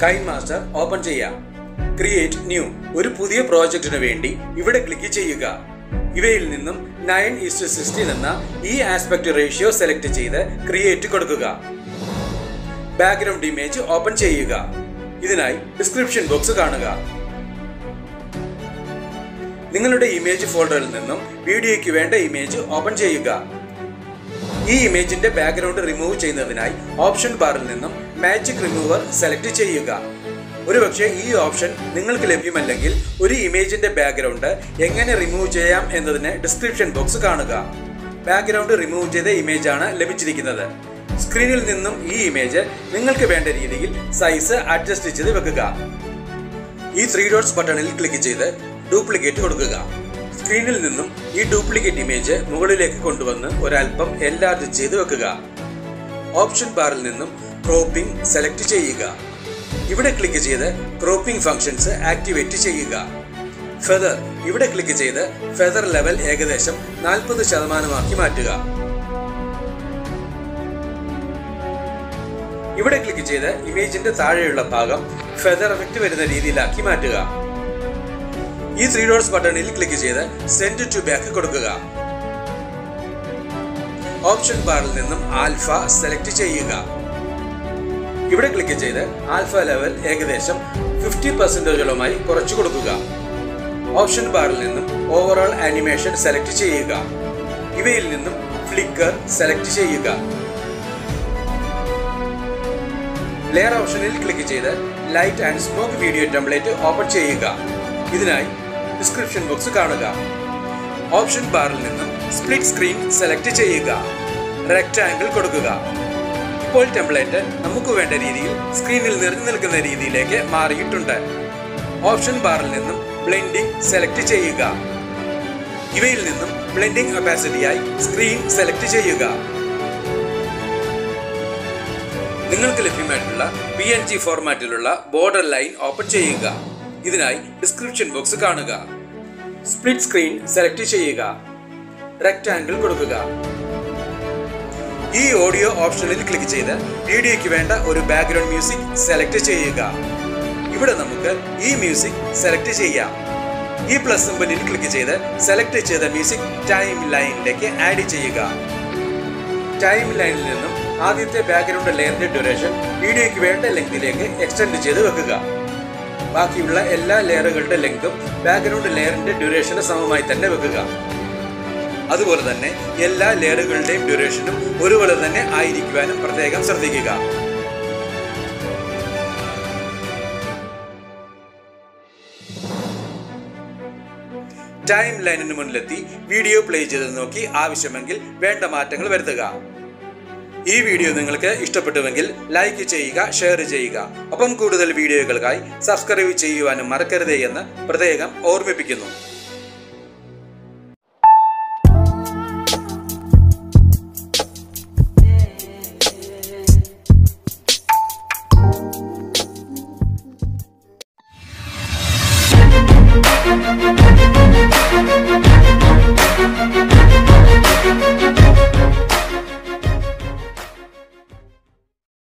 KineMaster open ചെയ്യാം. Create new ഒരു പുതിയ പ്രോജക്റ്റിന് വേണ്ടി ഇവിടെ ക്ലിക്ക് ചെയ്യുക. ഇവയിൽ നിന്നും 9:16 എന്ന ഈ ആസ്പെക്ട് റേഷ്യോ സെലക്ട് ചെയ്ത് ക്രിയേറ്റ് കൊടുക്കുക. ബാക്ക്ഗ്രൗണ്ട് ഇമേജ് ഓപ്പൺ ചെയ്യുക. ഇതിനായി ഡിസ്ക്രിപ്ഷൻ ബോക്സ് കാണുക. നിങ്ങളുടെ ഇമേജ് ഫോൾഡറിൽ നിന്നും വീഡിയോയ്ക്ക് വേണ്ട ഇമേജ് ഓപ്പൺ ചെയ്യുക. ഈ ഇമേജിന്റെ ബാക്ക്ഗ്രൗണ്ട് റിമൂവ് ചെയ്യുന്നതിനായി ഓപ്ഷൻ ബാറിൽ നിന്നും മാജിക് റിമൂവർ സെലക്ട് ചെയ്യുക. ഒരുപക്ഷെ ഈ ഓപ്ഷൻ നിങ്ങൾക്ക് ലഭ്യമല്ലെങ്കിൽ ഒരു ഇമേജിന്റെ ബാക്ക്ഗ്രൗണ്ട് എങ്ങനെ റിമൂവ് ചെയ്യാം എന്നതിന് ഡിസ്ക്രിപ്ഷൻ ബോക്സ് കാണുക. ബാക്ക്ഗ്രൗണ്ട് റിമൂവ് ചെയ്ത ഇമേജ് ആണ് ലഭിച്ചിരിക്കുന്നത്. സ്ക്രീനിൽ നിന്നും ഈ ഇമേജ് നിങ്ങൾക്ക് വേണ്ട രീതിയിൽ സൈസ് അഡ്ജസ്റ്റ് ചെയ്ത് വെക്കുക. ഈ 3 ഡോട്ട്സ് ബട്ടണിൽ ക്ലിക്ക് ചെയ്ത് ഡ്യൂപ്ലിക്കേറ്റ് കൊടുക്കുക. സ്ക്രീനിൽ നിന്നും ഈ ഡ്യൂപ്ലിക്കേറ്റ് ഇമേജ് മുകളിലേക്ക് കൊണ്ടുവന്ന് ഒരൽപ്പം എൻലാർജ് ചെയ്ത് വെക്കുക. ഓപ്ഷൻ ബാറിൽ നിന്നും ക്രോപ്പിംഗ് സെലക്ട് ചെയ്യുക. ഇവിടെ ക്ലിക്ക് ചെയ്ത് ക്രോപ്പിംഗ് ഫംഗ്ഷൻസ് ആക്ടിവേറ്റ് ചെയ്യുക. ഫെദർ ഇവിടെ ക്ലിക്ക് ചെയ്ത് ഫെദർ ലെവൽ ഏകദേശം 40% മാറ്റുക. ഇവിടെ ക്ലിക്ക് ചെയ്ത് ഇമേജിന്റെ താഴെയുള്ള ഭാഗം ഫെദർ എഫക്റ്റ് വരുന്ന രീതിയിലാക്കി മാറ്റുക. ഈ 3 ഡോട്ട്സ് ബട്ടണിൽ ക്ലിക്ക് ചെയ്ത് സെൻഡ് ടു ബാക്ക് കൊടുക്കുക. ഓപ്ഷൻ ബാറിൽ നിന്നും ആൽഫ സെലക്ട് ചെയ്യുക. ഇവിടെ ക്ലിക്ക് ചെയ്ത് ആൽഫ ലെവൽ ഏകദേശം 50%ഓളമായി കുറച്ചു കൊടുക്കുക. ഓപ്ഷൻ ബാറിൽ നിന്നും ഓവറോൾ ആനിമേഷൻ സെലക്ട് ചെയ്യുക. ഇവയിൽ നിന്നും ഫ്ലിക്കർ സെലക്ട് ചെയ്യുക. ലെയർ ഓപ്ഷനിൽ ക്ലിക്ക് ചെയ്ത് light and smoke video template open ചെയ്യുക. ഇതിനായി ഡിസ്ക്രിപ്ഷൻ ബോക്സ് കാണുക. ഓപ്ഷൻ ബാറിൽ നിന്നും സ്പ്ലിറ്റ് സ്ക്രീൻ സെലക്ട് ചെയ്യുക. റെക്ടാങ്കിൾ കൊടുക്കുക. ഇപ്പോൾ ടെംപ്ലേറ്റ് നമുക്ക് വേണ്ട രീതിയിൽ സ്ക്രീനിൽ നിറഞ്ഞു നിൽക്കുന്ന രീതിയിലേക്ക് മാറിയിട്ടുണ്ട്. ഓപ്ഷൻ ബാറിൽ നിന്നും ബ്ലെൻഡിംഗ് സെലക്ട് ചെയ്യുക. ഇവയിൽ നിന്നും ബ്ലെൻഡിംഗ് ഒപ്പാസിറ്റിയായി സ്ക്രീൻ സെലക്ട് ചെയ്യുക. നിങ്ങൾക്ക് ലഭ്യമായിട്ടുള്ള PNG ഫോർമാറ്റിലുള്ള ബോർഡർ ലൈൻ ഓപ്പൺ ചെയ്യുക. ഇതിനായി ഡിസ്ക്രിപ്ഷൻ ബോക്സ് കാണുക. സ്പ്ലിറ്റ് സ്ക്രീൻ സെലക്ട് ചെയ്യുക. റെക്ടാങ്കിൾ കൊടുക്കുക. ഈ ഓഡിയോ ഓപ്ഷനിൽ ക്ലിക്ക് ചെയ്ത് വീഡിയോയ്ക്ക് വേണ്ട ഒരു ബാക്ക്ഗ്രൗണ്ട് മ്യൂസിക് സെലക്ട് ചെയ്യുക. ഇവിടെ നമുക്ക് ഈ മ്യൂസിക് സെലക്ട് ചെയ്യാം. ഈ പ്ലസ് സിംബലിൽ ക്ലിക്ക് ചെയ്ത് സെലക്ട് ചെയ്ത മ്യൂസിക് ടൈം ലൈനിലേക്ക് ആഡ് ചെയ്യുക. ടൈം ലൈനിൽ നിന്നും ആദ്യത്തെ ബാക്ക്ഗ്രൗണ്ട് ലെയറിന്റെ ഡ്യൂറേഷൻ വീഡിയോയ്ക്ക് വേണ്ട ലെങ്തിലേക്ക് എക്സ്റ്റെൻഡ് ചെയ്ത് വെക്കുക. ബാക്കിയുള്ള എല്ലാ ലെയറുകളുടെ ലെങ്തും ബാക്ക്ഗ്രൗണ്ട് ലെയറിന്റെ ഡ്യൂറേഷന് സമമായി തന്നെ വെക്കുക. അതുപോലെ തന്നെ എല്ലാ ലെയറുകളുടെയും ഡ്യൂറേഷനും ഒരുപോലെ തന്നെ ആയിരിക്കുവാനും പ്രത്യേകം ശ്രദ്ധിക്കുക. ടൈം ലൈനിന് മുന്നിലെത്തി വീഡിയോ പ്ലേ ചെയ്ത് നോക്കി ആവശ്യമെങ്കിൽ വേണ്ട മാറ്റങ്ങൾ വരുത്തുക. ഈ വീഡിയോ നിങ്ങൾക്ക് ഇഷ്ടപ്പെട്ടുവെങ്കിൽ ലൈക്ക് ചെയ്യുക, ഷെയർ ചെയ്യുക. ഒപ്പം കൂടുതൽ വീഡിയോകൾക്കായി സബ്സ്ക്രൈബ് ചെയ്യുവാനും മറക്കരുതേ എന്ന് പ്രത്യേകം ഓർമ്മിപ്പിക്കുന്നു.